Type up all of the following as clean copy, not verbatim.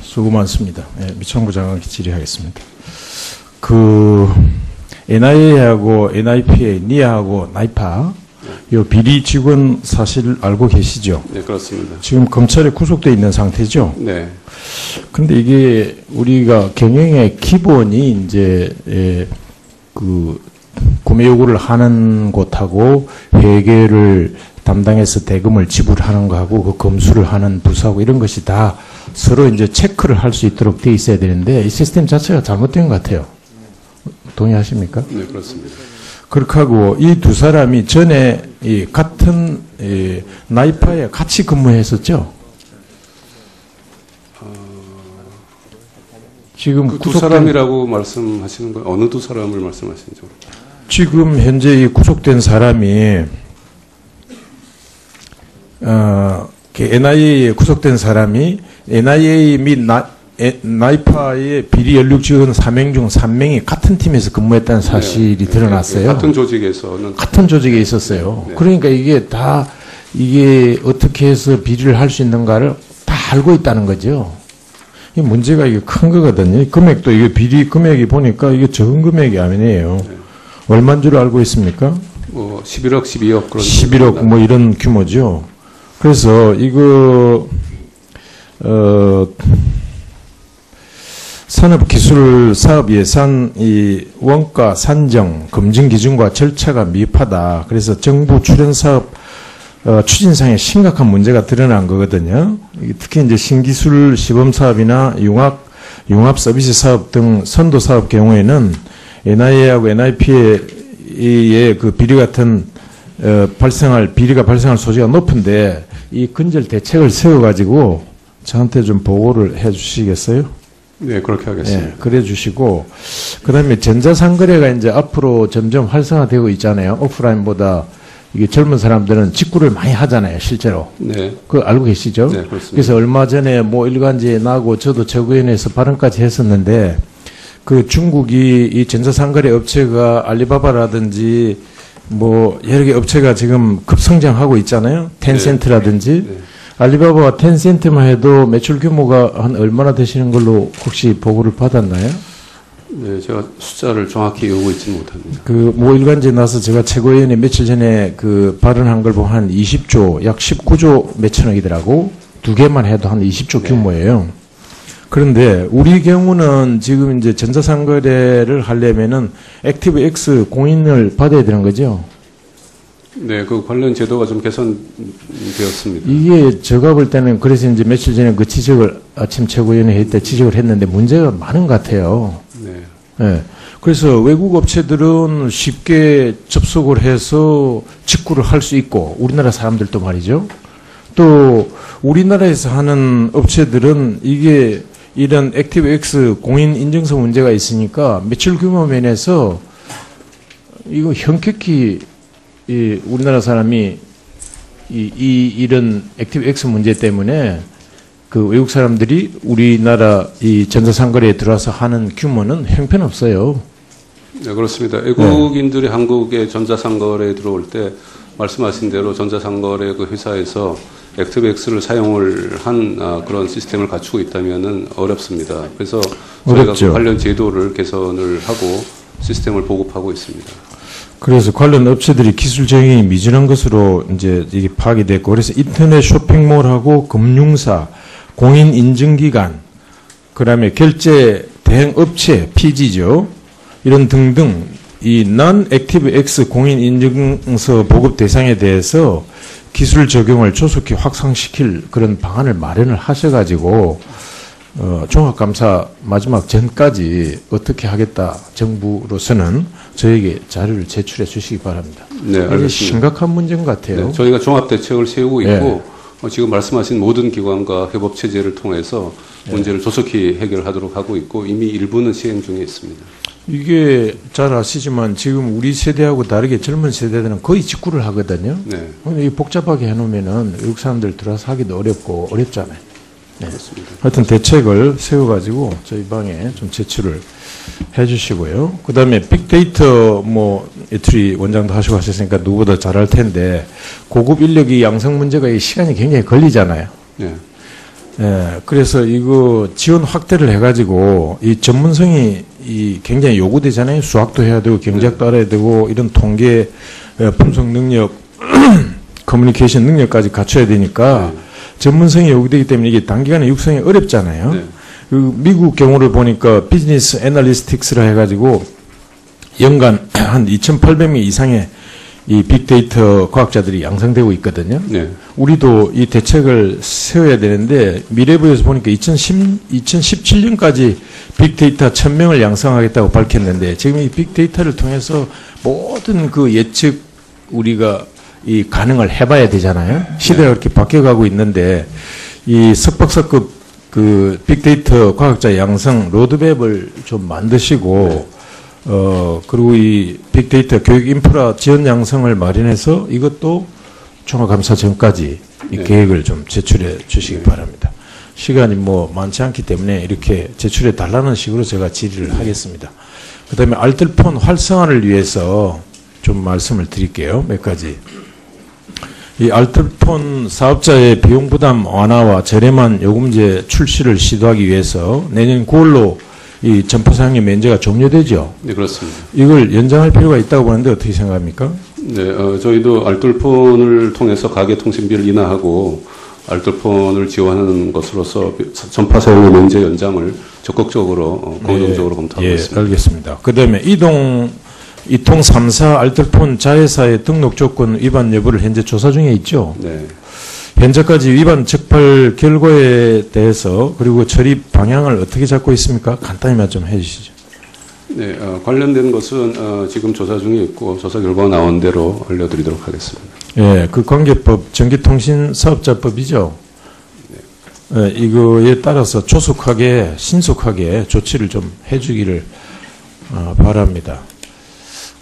수고 많습니다. 네, 미창구 장관께 질의하겠습니다. 그 NIA하고 NIPA, 니아하고 나이파 이 비리 직원 사실 알고 계시죠? 네, 그렇습니다. 지금 검찰에 구속돼 있는 상태죠? 네. 근데 이게 우리가 경영의 기본이 이제 그 구매 요구를 하는 곳하고 회계를 담당해서 대금을 지불하는 거하고 그 검수를 하는 부서하고 이런 것이 다 서로 이제 체크를 할 수 있도록 돼 있어야 되는데 이 시스템 자체가 잘못된 것 같아요. 동의하십니까? 네, 그렇습니다. 그렇게 하고 이 두 사람이 전에 이 같은 나이파에 같이 근무했었죠? 지금 그 두 사람이라고 말씀하시는 건 어느 두 사람을 말씀하시는지 모르겠습니다. 지금 현재 이 구속된 사람이 NIA에 구속된 사람이 NIA 및 나이파의 비리 연룩 직원 4명 중 3명이 같은 팀에서 근무했다는 사실이 드러났어요. 같은 조직에서는 같은 조직에 있었어요. 네. 그러니까 이게 어떻게 해서 비리를 할 수 있는가를 다 알고 있다는 거죠. 이 문제가 이게 큰 거거든요. 이 금액도 이게 비리 금액이 보니까 이게 적은 금액이 아니에요. 네. 얼마인 줄 알고 있습니까? 뭐 11억, 12억 그런 11억 뭐 이런 규모죠. 그래서 이거 산업기술 사업 예산 이 원가 산정 검증 기준과 절차가 미흡하다. 그래서 정부 출연 사업 추진상에 심각한 문제가 드러난 거거든요. 특히 이제 신기술 시범 사업이나 융합 서비스 사업 등 선도 사업 경우에는 NIA하고 NIP의 그 비리 같은 비리가 발생할 소지가 높은데 이 근절 대책을 세워가지고 저한테 좀 보고를 해 주시겠어요? 네, 그렇게 하겠습니다. 네, 그래 주시고, 그 다음에 전자상거래가 이제 앞으로 점점 활성화되고 있잖아요. 오프라인보다 이게 젊은 사람들은 직구를 많이 하잖아요, 실제로. 네. 그거 알고 계시죠? 네, 그렇습니다. 그래서 얼마 전에 뭐 일간지에 나고 저도 최고위원회에서 발언까지 했었는데, 그 중국이 이 전자상거래 업체가 알리바바라든지 뭐 여러 개 업체가 지금 급성장하고 있잖아요. 텐센트라든지. 네. 알리바바와 텐센트만 해도 매출 규모가 한 얼마나 되시는 걸로 혹시 보고를 받았나요? 네, 제가 숫자를 정확히 외우고 있지는 못합니다. 그 모 일간지에 나서 제가 최고위원회 며칠 전에 그 발언한 걸 보면 한 20조, 약 19조 몇천억이더라고. 두 개만 해도 한 20조 규모예요. 그런데 우리 경우는 지금 이제 전자상거래를 하려면은 액티브 X 공인을 받아야 되는 거죠. 네, 그 관련 제도가 좀 개선되었습니다. 이게 제가 볼 때는 그래서 이제 며칠 전에 그 지적을 아침 최고위원회 회의 때 지적을 했는데 문제가 많은 것 같아요. 네. 네. 그래서 외국 업체들은 쉽게 접속을 해서 직구를 할 수 있고 우리나라 사람들도 말이죠. 또 우리나라에서 하는 업체들은 이게 이런 액티브 X 공인 인증서 문제가 있으니까 매출 규모 면에서 이거 현격히 이 우리나라 사람이 이런 액티브 X 문제 때문에 그 외국 사람들이 우리나라 이 전자상거래에 들어와서 하는 규모는 형편없어요. 네, 그렇습니다. 외국인들이 한국에 전자상거래에 들어올 때 말씀하신 대로 전자상거래 그 회사에서 액티브 X를 사용을 한 그런 시스템을 갖추고 있다면은 어렵습니다. 그래서 저희가 어렵죠. 그 관련 제도를 개선을 하고 시스템을 보급하고 있습니다. 그래서 관련 업체들이 기술적인 미진한 것으로 이제 이게 파악이 됐고, 그래서 인터넷 쇼핑몰하고 금융사, 공인인증기관, 그 다음에 결제 대행업체, PG죠. 이런 등등, 이 non-active X 공인인증서 보급 대상에 대해서 기술 적용을 조속히 확산시킬 그런 방안을 마련을 하셔가지고, 종합감사 마지막 전까지 어떻게 하겠다, 정부로서는 저에게 자료를 제출해 주시기 바랍니다. 네, 알겠습니다. 이게 심각한 문제인 것 같아요. 네, 저희가 종합대책을 세우고 있고 네. 지금 말씀하신 모든 기관과 협업체제를 통해서 문제를 조속히 해결하도록 하고 있고 이미 일부는 시행 중에 있습니다. 이게 잘 아시지만 지금 우리 세대하고 다르게 젊은 세대들은 거의 직구를 하거든요. 네. 근데 이 복잡하게 해놓으면은 외국 사람들 들어와서 하기도 어렵고 어렵잖아요. 그렇습니다. 하여튼 대책을 세워가지고 저희 방에 좀 제출을 해주시고요. 그 다음에 빅데이터 뭐 이틀이 원장도 하시고 하셨으니까 누구보다 잘할 텐데 고급 인력이 양성 문제가 이 시간이 굉장히 걸리잖아요. 네. 예, 그래서 이거 지원 확대를 해가지고 이 전문성이 이 굉장히 요구되잖아요. 수학도 해야 되고 경제학도 알아야 되고 이런 통계 분석 능력, 커뮤니케이션 능력까지 갖춰야 되니까 전문성이 요구되기 때문에 이게 단기간에 육성이 어렵잖아요. 네. 그 미국 경우를 보니까 비즈니스 애널리스틱스라 해가지고 연간 한 2,800명 이상의 이 빅데이터 과학자들이 양성되고 있거든요. 네. 우리도 이 대책을 세워야 되는데 미래부에서 보니까 2017년까지 빅데이터 1,000명을 양성하겠다고 밝혔는데 지금 이 빅데이터를 통해서 모든 그 예측 우리가 이 가능을 해봐야 되잖아요. 시대가 그렇게 바뀌어가고 있는데 이 석박사급 그 빅데이터 과학자 양성 로드맵을 좀 만드시고 그리고 이 빅데이터 교육 인프라 지원 양성을 마련해서 이것도 종합감사 전까지 이 계획을 좀 제출해 주시기 바랍니다. 시간이 뭐 많지 않기 때문에 이렇게 제출해 달라는 식으로 제가 질의를 하겠습니다. 그 다음에 알뜰폰 활성화를 위해서 좀 말씀을 드릴게요. 몇 가지. 이 알뜰폰 사업자의 비용 부담 완화와 저렴한 요금제 출시를 시도하기 위해서 내년 9월로 이 점포 사용료 면제가 종료되죠. 네, 그렇습니다. 이걸 연장할 필요가 있다고 보는데 어떻게 생각합니까? 네, 저희도 알뜰폰을 통해서 가계통신비를 인하하고 알뜰폰을 지원하는 것으로서 전파 사용료 면제 연장을 적극적으로 긍정적으로 검토하고 있습니다. 알겠습니다. 그다음에 이통 3사 알뜰폰 자회사의 등록 조건 위반 여부를 현재 조사 중에 있죠. 네. 현재까지 위반 적발 결과에 대해서 그리고 처리 방향을 어떻게 잡고 있습니까? 간단히만 좀 해주시죠. 네, 관련된 것은 지금 조사 중에 있고 조사 결과가 나온 대로 알려드리도록 하겠습니다. 예, 그 관계법 전기통신사업자법이죠. 네. 이거에 따라서 조속하게 신속하게 조치를 좀 해주기를 바랍니다.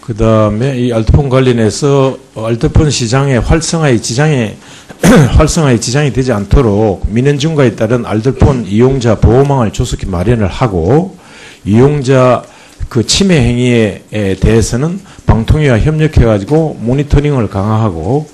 그 다음에 이 알뜰폰 관련해서 알뜰폰 시장의 활성화의 지장이 되지 않도록 민원증가에 따른 알뜰폰 이용자 보호망을 조속히 마련을 하고 이용자 그 침해 행위에 대해서는 방통위와 협력해가지고 모니터링을 강화하고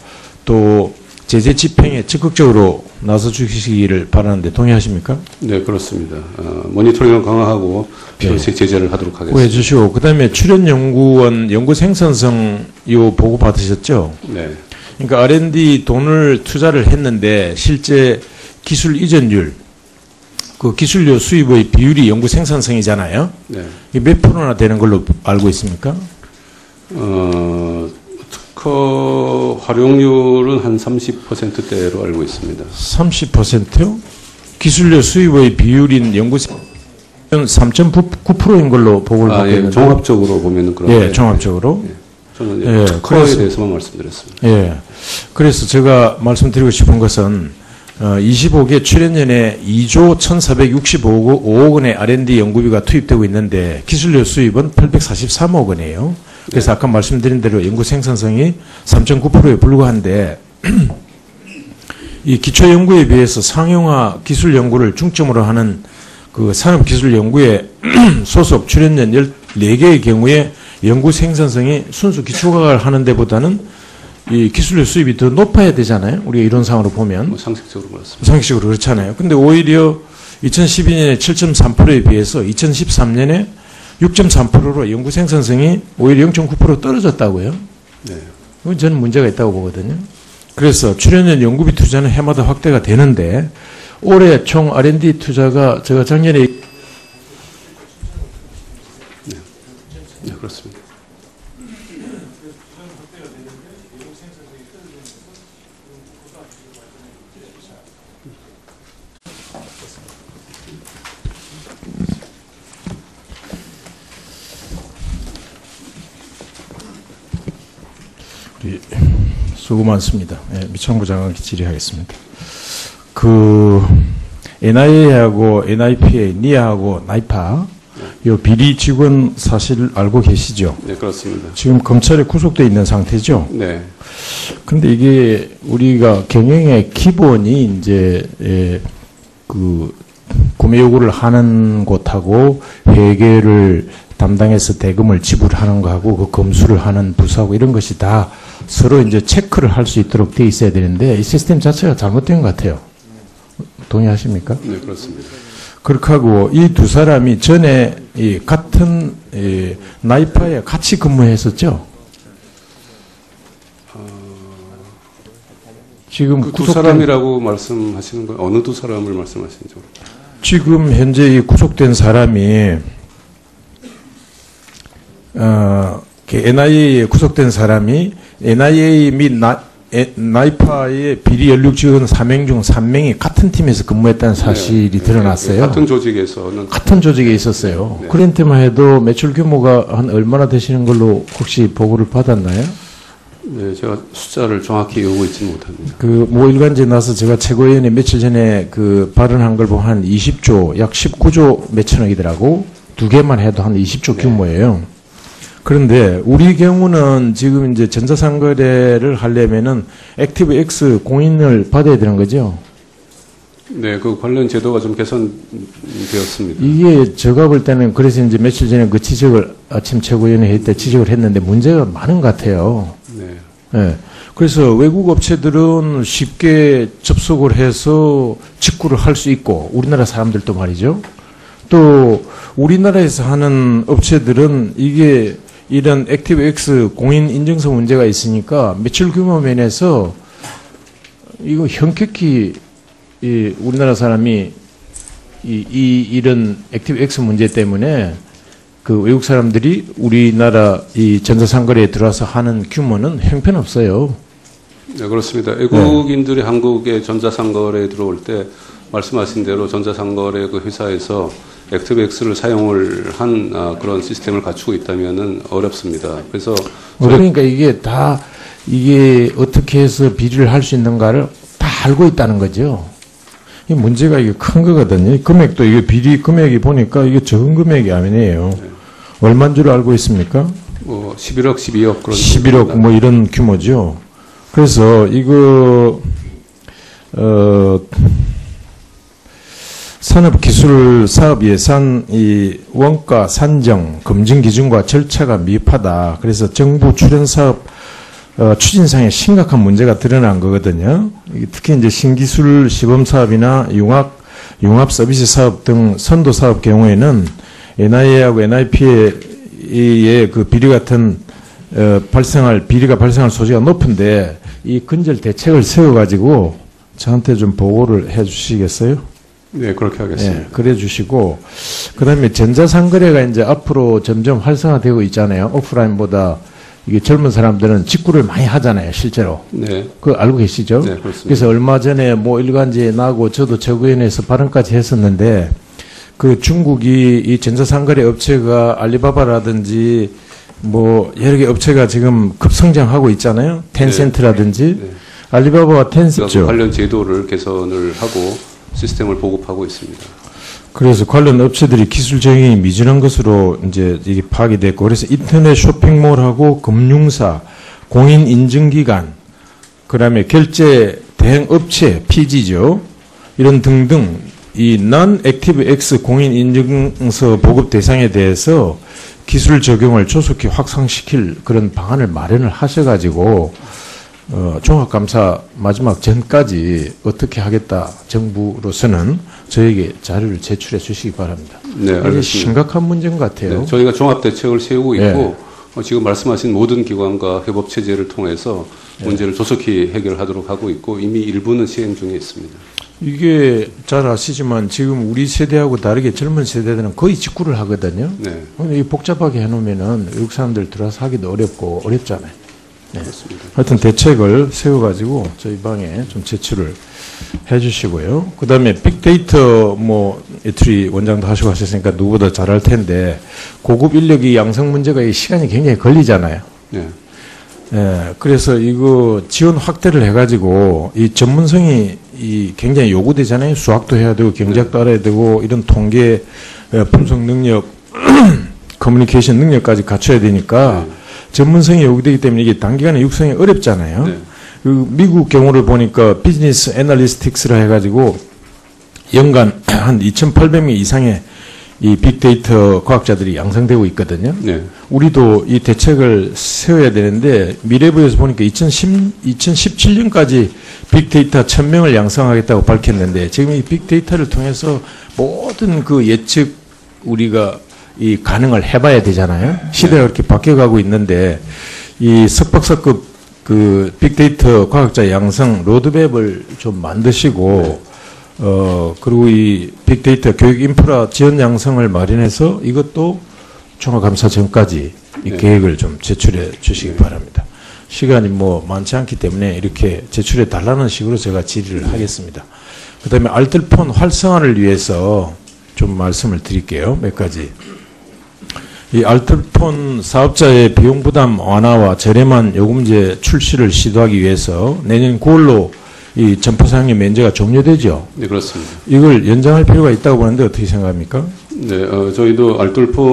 또 제재 집행에 적극적으로 나서 주시기를 바라는데 동의하십니까? 네, 그렇습니다. 모니터링을 강화하고 필요시 제재를 하도록 하겠습니다. 해주시고 그다음에 출연연구원 연구 생산성 요 보고 받으셨죠? 네. 그러니까 R&D 돈을 투자를 했는데 실제 기술 이전율, 그 기술료 수입의 비율이 연구 생산성이잖아요. 네. 이게 몇 프로나 되는 걸로 알고 있습니까? 특허 활용률은 한 30%대로 알고 있습니다. 30%요? 기술료 수입의 비율인 연구 생산성은 3.9%인 걸로 보고를 받고 있는데. 종합적으로 보면은 그런데. 예, 종합적으로. 네. 저는 특허에 대해서만 말씀드렸습니다. 예. 그래서 제가 말씀드리고 싶은 것은 25개 출연연에 2조 1,465억 원의 R&D 연구비가 투입되고 있는데 기술료 수입은 843억 원이에요. 그래서 아까 말씀드린 대로 연구 생산성이 3.9%에 불과한데 이 기초 연구에 비해서 상용화 기술 연구를 중점으로 하는 그 산업기술 연구에 소속 출연연 14개의 경우에 연구 생산성이 순수 기초과학을 하는 데보다는 이 기술료 수입이 더 높아야 되잖아요. 우리가 이론상으로 보면. 상식적으로 그렇습니다. 상식적으로 그렇잖아요. 근데 오히려 2012년에 7.3%에 비해서 2013년에 6.3%로 연구 생산성이 오히려 0.9% 떨어졌다고요. 네. 이건 저는 문제가 있다고 보거든요. 그래서 출연연 연구비 투자는 해마다 확대가 되는데 올해 총 R&D 투자가 제가 작년에 네, 그렇습니다. 수고 많습니다. 네, 미창구 장관께 질의하겠습니다. 그 NIA하고 NIPA, 니아하고 나이파 이 비리 직원 사실 알고 계시죠? 네, 그렇습니다. 지금 검찰에 구속돼 있는 상태죠? 네. 근데 이게 우리가 경영의 기본이 이제 그 구매 요구를 하는 곳하고 회계를 담당해서 대금을 지불하는 거하고 그 검수를 하는 부서하고 이런 것이 다 서로 이제 체크를 할 수 있도록 돼 있어야 되는데 이 시스템 자체가 잘못된 것 같아요. 동의하십니까? 네, 그렇습니다. 그렇게 하고 이 두 사람이 전에 이 같은 나이파에 같이 근무했었죠. 지금 그 두 구속된- 사람이라고 말씀하시는 건 어느 두 사람을 말씀하시는지 모르겠어요. 지금 현재 이 구속된 사람이 NIA에 구속된 사람이 NIA 및 나이파의 비리 연룩 직원 4명 중 3명이 같은 팀에서 근무했다는 사실이 드러났어요. 같은 조직에서는 같은 조직에 있었어요. 네. 그런 때만 해도 매출 규모가 한 얼마나 되시는 걸로 혹시 보고를 받았나요? 네, 제가 숫자를 정확히 외우고 있지는 못합니다. 그 모 일간지에 나서 제가 최고위원회 며칠 전에 그 발언한 걸 보면 한 20조, 약 19조 몇천억이더라고. 두 개만 해도 한 20조 규모예요. 그런데 우리 경우는 지금 이제 전자상거래를 하려면은 액티브 X 공인을 받아야 되는 거죠. 네, 그 관련 제도가 좀 개선되었습니다. 이게 제가 볼 때는 그래서 이제 며칠 전에 그 지적을 아침 최고위원회 회의 때 지적을 했는데 문제가 많은 것 같아요. 네. 예. 그래서 외국 업체들은 쉽게 접속을 해서 직구를 할 수 있고 우리나라 사람들도 말이죠. 또 우리나라에서 하는 업체들은 이게 이런 액티브X 공인 인증서 문제가 있으니까 매출 규모 면에서 이거 현격히 이 우리나라 사람이 이런 액티브X 문제 때문에 그 외국 사람들이 우리나라 이 전자상거래에 들어와서 하는 규모는 형편없어요. 네, 그렇습니다. 외국인들이 한국의 전자상거래에 들어올 때 말씀하신 대로 전자상거래 그 회사에서 액티브X를 사용을 한 그런 시스템을 갖추고 있다면은 어렵습니다. 그래서 그러니까 이게 다 이게 어떻게 해서 비리를 할 수 있는가를 다 알고 있다는 거죠. 이 문제가 이게 큰 거거든요. 이 금액도 이게 비리 금액이 보니까 이게 적은 금액이 아니에요. 얼마인 줄 알고 있습니까? 뭐 11억, 12억 그런 11억 뭐 이런 규모죠. 그래서 이거 산업기술 사업 예산 이 원가 산정 검증 기준과 절차가 미흡하다. 그래서 정부 출연 사업 추진상에 심각한 문제가 드러난 거거든요. 특히 이제 신기술 시범 사업이나 융합 서비스 사업 등 선도 사업 경우에는 NIA하고 NIP의 그 비리 같은 비리가 발생할 소지가 높은데 이 근절 대책을 세워가지고 저한테 좀 보고를 해주시겠어요? 네, 그렇게 하겠습니다. 네, 그래 주시고, 그 다음에 전자상거래가 이제 앞으로 점점 활성화되고 있잖아요. 오프라인보다 이게 젊은 사람들은 직구를 많이 하잖아요, 실제로. 네. 그거 알고 계시죠? 네, 그렇습니다. 그래서 얼마 전에 뭐 일간지에 나고 저도 최고위원회에서 발언까지 했었는데, 그 중국이 이 전자상거래 업체가 알리바바라든지 뭐 여러 개 업체가 지금 급성장하고 있잖아요. 텐센트라든지. 네. 알리바바와 텐센트. 그래서 관련 제도를 개선을 하고 시스템을 보급하고 있습니다. 그래서 관련 업체들이 기술 적용이 미진한 것으로 이제 이게 파악이 됐고, 그래서 인터넷 쇼핑몰하고 금융사, 공인 인증기관, 그다음에 결제 대행 업체, PG죠. 이런 등등 이 non-ActiveX 공인 인증서 보급 대상에 대해서 기술 적용을 조속히 확산시킬 그런 방안을 마련을 하셔가지고 종합감사 마지막 전까지 어떻게 하겠다 정부로서는 저에게 자료를 제출해 주시기 바랍니다. 네, 이게 알겠습니다. 심각한 문제인 것 같아요. 네, 저희가 종합대책을 세우고 네. 있고 지금 말씀하신 모든 기관과 협업체제를 통해서 문제를 조속히 해결하도록 하고 있고 이미 일부는 시행 중에 있습니다. 이게 잘 아시지만 지금 우리 세대하고 다르게 젊은 세대들은 거의 직구를 하거든요. 네, 근데 이 복잡하게 해놓으면은 외국 사람들 들어와서 하기도 어렵고 어렵잖아요. 네. 그렇습니다. 하여튼 대책을 세워가지고 저희 방에 좀 제출을 해주시고요. 그 다음에 빅데이터 뭐 이틀이 원장도 하시고 하셨으니까 누구보다 잘할 텐데 고급 인력이 양성 문제가 이 시간이 굉장히 걸리잖아요. 네, 예, 그래서 이거 지원 확대를 해가지고 이 전문성이 이 굉장히 요구되잖아요. 수학도 해야 되고 경제학도 알아야 되고 이런 통계 분석 능력, 커뮤니케이션 능력까지 갖춰야 되니까 전문성이 요구되기 때문에 이게 단기간에 육성이 어렵잖아요. 네. 그 미국 경우를 보니까 비즈니스 애널리스틱스라 해가지고 연간 한 2,800명 이상의 이 빅데이터 과학자들이 양성되고 있거든요. 네. 우리도 이 대책을 세워야 되는데 미래부에서 보니까 2017년까지 빅데이터 1,000명을 양성하겠다고 밝혔는데 지금 이 빅데이터를 통해서 모든 그 예측 우리가 이 가능을 해봐야 되잖아요. 시대가 그렇게 바뀌어가고 있는데 이 석박사급 그 빅데이터 과학자 양성 로드맵을 좀 만드시고 그리고 이 빅데이터 교육 인프라 지원 양성을 마련해서 이것도 총괄감사 전까지 이 네. 계획을 좀 제출해 주시기 바랍니다. 시간이 뭐 많지 않기 때문에 이렇게 제출해 달라는 식으로 제가 질의를 하겠습니다. 그 다음에 알뜰폰 활성화를 위해서 좀 말씀을 드릴게요. 몇 가지. 이 알뜰폰 사업자의 비용 부담 완화와 저렴한 요금제 출시를 시도하기 위해서 내년 9월로 이 점포 사용료 면제가 종료되죠. 네, 그렇습니다. 이걸 연장할 필요가 있다고 보는데 어떻게 생각합니까? 네, 저희도 알뜰폰